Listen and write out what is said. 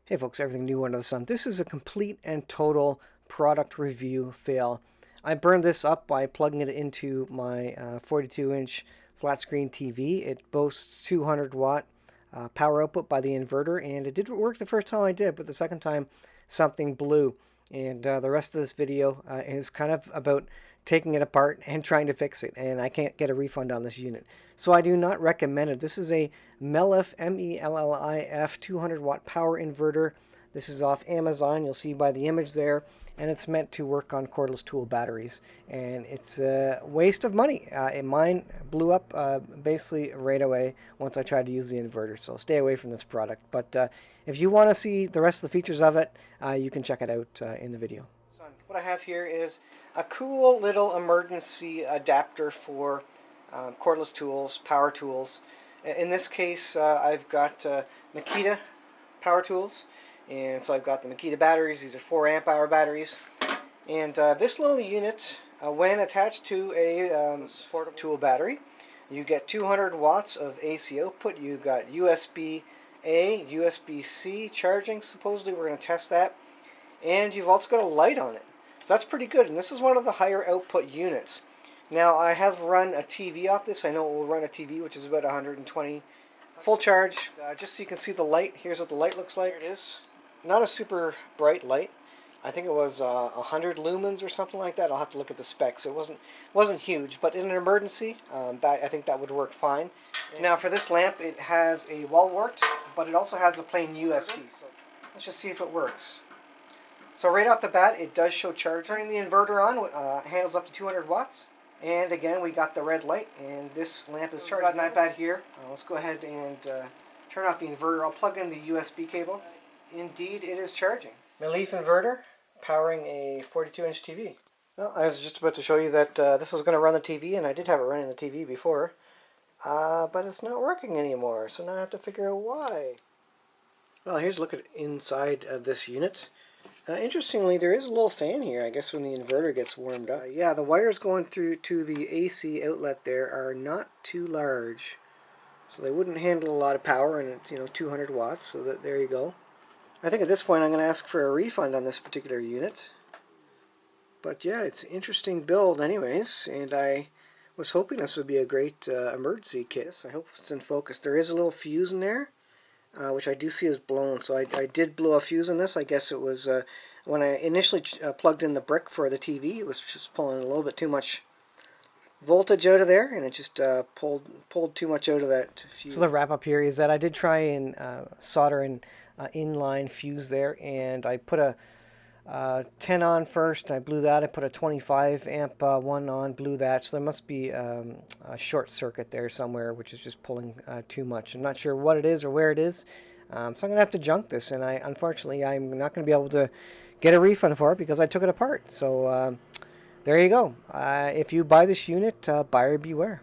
Hey folks, everything new under the sun. This is a complete and total product review fail. I burned this up by plugging it into my 42-inch flat screen TV. It boasts 200 watt power output by the inverter, and it did work the first time I did it, but the second time something blew. And the rest of this video is kind of about taking it apart and trying to fix it, and I can't get a refund on this unit. So I do not recommend it. This is a Mellif, M-E-L-L-I-F 200 watt power inverter. This is off Amazon, you'll see by the image there, and it's meant to work on cordless tool batteries. And it's a waste of money. Mine blew up basically right away once I tried to use the inverter, so stay away from this product. But if you want to see the rest of the features of it, you can check it out in the video. What I have here is a cool little emergency adapter for cordless tools, power tools. In this case, I've got Makita power tools, and so I've got the Makita batteries. These are 4 amp hour batteries, and this little unit, when attached to a portable tool battery, you get 200 watts of AC output. You've got USB-A, USB-C charging. Supposedly we're going to test that, and you've also got a light on it. So that's pretty good, and this is one of the higher output units. Now, I have run a TV off this. I know it will run a TV, which is about 120. Full charge, just so you can see the light. Here's what the light looks like. There it is. Not a super bright light. I think it was 100 lumens or something like that. I'll have to look at the specs. It wasn't huge, but in an emergency, I think that would work fine. Now, for this lamp, it has a wall wart, but it also has a plain USB. So let's just see if it works. So right off the bat, it does show charge. Turning the inverter on handles up to 200 watts. And again, we got the red light, and this lamp is charged. Got an iPad here. Let's go ahead and turn off the inverter. I'll plug in the USB cable. Indeed, it is charging. Mellif inverter powering a 42-inch TV. Well, I was just about to show you that this was going to run the TV, and I did have it running the TV before. But it's not working anymore, so now I have to figure out why. Well, here's a look at inside of this unit. Interestingly, there is a little fan here, I guess, when the inverter gets warmed up. Yeah, the wires going through to the AC outlet there are not too large, so they wouldn't handle a lot of power, and it's 200 watts, so there you go. I think at this point I'm going to ask for a refund on this particular unit. But yeah, it's an interesting build anyways, and I was hoping this would be a great emergency kit. I hope it's in focus. There is a little fuse in there, which I do see is blown, so I did blow a fuse on this. I guess it was when I initially plugged in the brick for the TV, it was just pulling a little bit too much voltage out of there, and it just pulled too much out of that fuse. So the wrap up here is that I did try and solder an inline fuse there, and I put a 10 on first. I blew that. I put a 25 amp one on, blew that. So there must be a short circuit there somewhere, which is just pulling too much. I'm not sure what it is or where it is. So I'm going to have to junk this, and unfortunately I'm not going to be able to get a refund for it because I took it apart. So there you go. If you buy this unit, buyer beware.